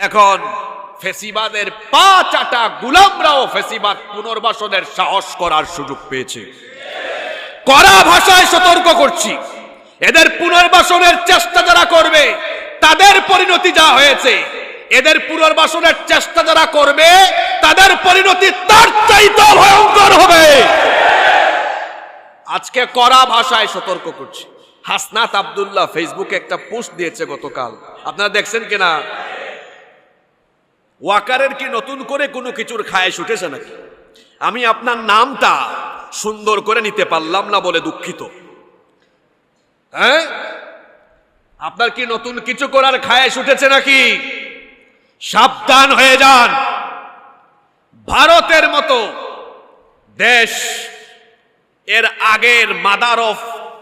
এখন ফেসিবাদের পা চাটা গোলামরাও ফেসিবাদ পুনর্বাসনের সাহস করার সুযোগ পেয়েছে। কড়া ভাষায় সতর্ক করছি, এদের পুনর্বাসনের চেষ্টা যারা করবে তাদের পরিণতি যা হয়েছে, এদের পুনর্বাসনের চেষ্টা যারা করবে তাদের পরিণতি তার চাইতে ভয়ঙ্কর হবে। আজকে কড়া ভাষায় সতর্ক করছি। হাসনাত আব্দুল্লাহ ফেসবুকে একটা পোস্ট দিয়েছে গতকাল, আপনারা দেখছেন কিনা? ওয়াকারের কি নতুন করে কোনো কিছুর খায়েশ উঠেছে নাকি? আমি আপনার নামটা সুন্দর করে নিতে পারলাম না বলে দুঃখিত। হ্যাঁ, আপনার কি নতুন কিছু করার খায়েশ উঠেছে নাকি? সাবধান হয়ে যান। ভারতের মতো দেশ এর আগের মাদার অফ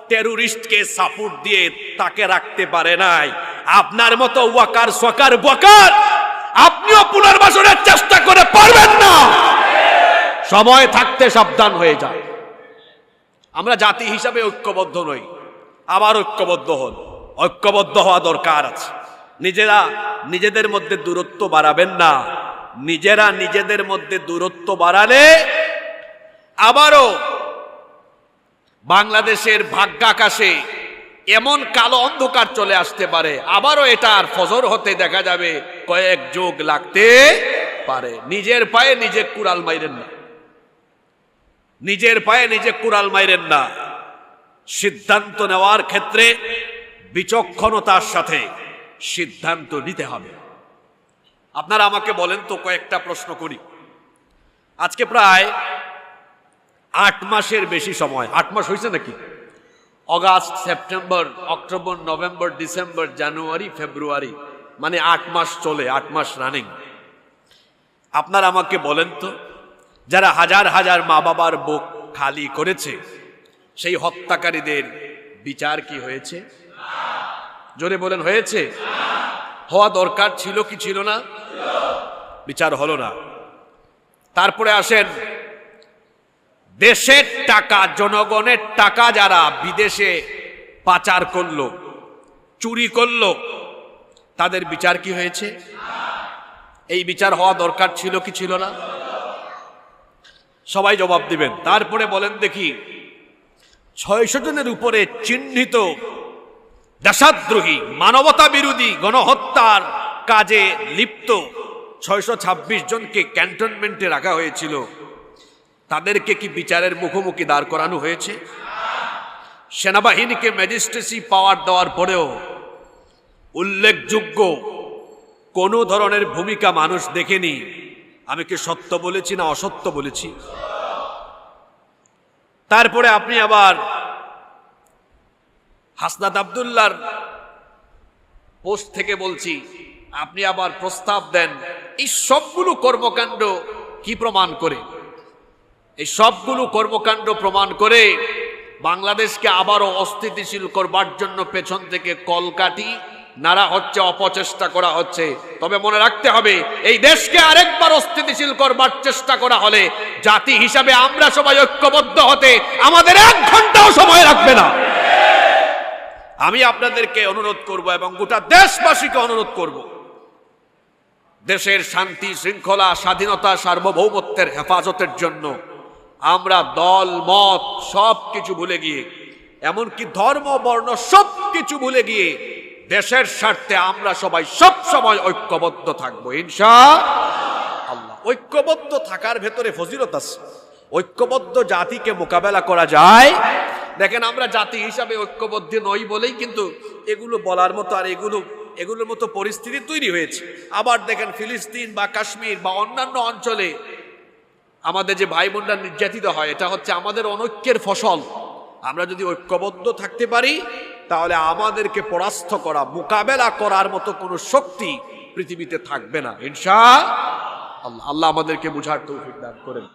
টেরোরিস্টকে সাপোর্ট দিয়ে তাকে রাখতে পারে নাই। আপনার মতো ওয়াকার সকার বকার আপনিও পুনর্বাসনের চেষ্টা করে পারবেন না। সময় থাকতে সাবধান হয়ে যায়। আমরা জাতি হিসাবে ঐক্যবদ্ধ নই, আবার ঐক্যবদ্ধ হন। ঐক্যবদ্ধ হওয়া দরকার আছে। নিজেরা নিজেদের মধ্যে দূরত্ব বাড়াবেন না। নিজেরা নিজেদের মধ্যে দূরত্ব বাড়ালে আবারও বাংলাদেশের ভাগ্যাকাশে এমন কালো অন্ধকার চলে আসতে পারে, আবারও এটার ফজর হতে দেখা যাবে কয়েক যুগ লাগতে পারে। নিজের পায়ে নিজে কুড়াল মাইরেন না, নিজের পায়ে নিজে কুড়াল মাইরেন না। সিদ্ধান্ত নেওয়ার ক্ষেত্রে বিচক্ষণতার সাথে সিদ্ধান্ত নিতে হবে। আপনারা আমাকে বলেন তো, কয়েকটা প্রশ্ন করি। আজকে প্রায় 8 মাসের বেশি সময়, 8 মাস হয়েছে নাকি? August, September, October, November, December, January, February, মানে 8 মাস চলে, 8 মাস রানিং। আপনারা আমাকে বলেন তো, যারা হাজার হাজার মা বাবার বুক খালি করেছে সেই হত্যাকারীদের বিচার কি হয়েছে? জোরে বলেন, হয়েছে? হওয়া দরকার ছিল কি ছিল না? বিচার হলো না। তারপরে আসেন, দেশের টাকা, জনগণের টাকা যারা বিদেশে পাচার করলো, চুরি করলো, তাদের বিচার কি হয়েছে? এই বিচার হওয়া দরকার ছিল কি ছিল না? সবাই জবাব দিবেন। তারপরে বলেন দেখি, 600 জনের উপরে চিহ্নিত দেশদ্রোহী, মানবতা বিরোধী গণহত্যার কাজে লিপ্ত 626 জনকে ক্যান্টনমেন্টে রাখা হয়েছিল, তাদেরকে কি বিচারের মুখোমুখি দাঁড় করানো হয়েছে? সেনাবাহিনীকে ম্যাজিস্ট্রেসি পাওয়ার দেওয়ার পরেও উল্লেখযোগ্য কোন ধরনের ভূমিকা মানুষ দেখেনি। আমি কি সত্য বলেছি না অসত্য বলেছি? তারপরে আপনি আবার হাসনাত আব্দুল্লাহর পোস্ট থেকে বলছি, আপনি আবার প্রস্তাব দেন এই সবগুলো কর্মকাণ্ড কি প্রমাণ করে? এই সবগুলো কর্মকাণ্ড প্রমাণ করে বাংলাদেশকে আবারও অস্থিতিশীল করবার জন্য পেছন থেকে কলকাঠি নাড়া হচ্ছে, অপচেষ্টা করা হচ্ছে। তবে মনে রাখতে হবে, এই দেশকে আরেকবার অস্থিতিশীল করবার চেষ্টা করা হলে জাতি হিসাবে আমরা সবাই ঐক্যবদ্ধ হতে আমাদের 1 ঘন্টাও সময় লাগবে না। আমি আপনাদেরকে অনুরোধ করব এবং গোটা দেশবাসীকে অনুরোধ করব, দেশের শান্তি শৃঙ্খলা, স্বাধীনতা, সার্বভৌমত্বের হেফাজতের জন্য আমরা দল মত সব কিছু ভুলে গিয়ে, এমনকি ধর্ম বর্ণ সব কিছু ভুলে গিয়ে দেশের স্বার্থে আমরা সবাই সব সময় ঐক্যবদ্ধ থাকবো ইনশাআল্লাহ। ঐক্যবদ্ধ থাকার ভেতরে ফজিলত আছে। ঐক্যবদ্ধ জাতিকে মোকাবেলা করা যায়। দেখেন, আমরা জাতি হিসাবে ঐক্যবদ্ধ নই বলেই কিন্তু এগুলো বলার মতো আর এগুলোর মতো পরিস্থিতি তৈরি হয়েছে। আবার দেখেন, ফিলিস্তিন বা কাশ্মীর বা অন্যান্য অঞ্চলে আমাদের যে ভাই বোনরা নির্যাতিত হয়, এটা হচ্ছে আমাদের অনৈক্যের ফসল। আমরা যদি ঐক্যবদ্ধ থাকতে পারি তাহলে আমাদেরকে পরাস্ত করা, মোকাবেলা করার মতো কোনো শক্তি পৃথিবীতে থাকবে না ইনশাআল্লাহ। আল্লাহ আমাদেরকে বুঝার তৌফিক দান করেন।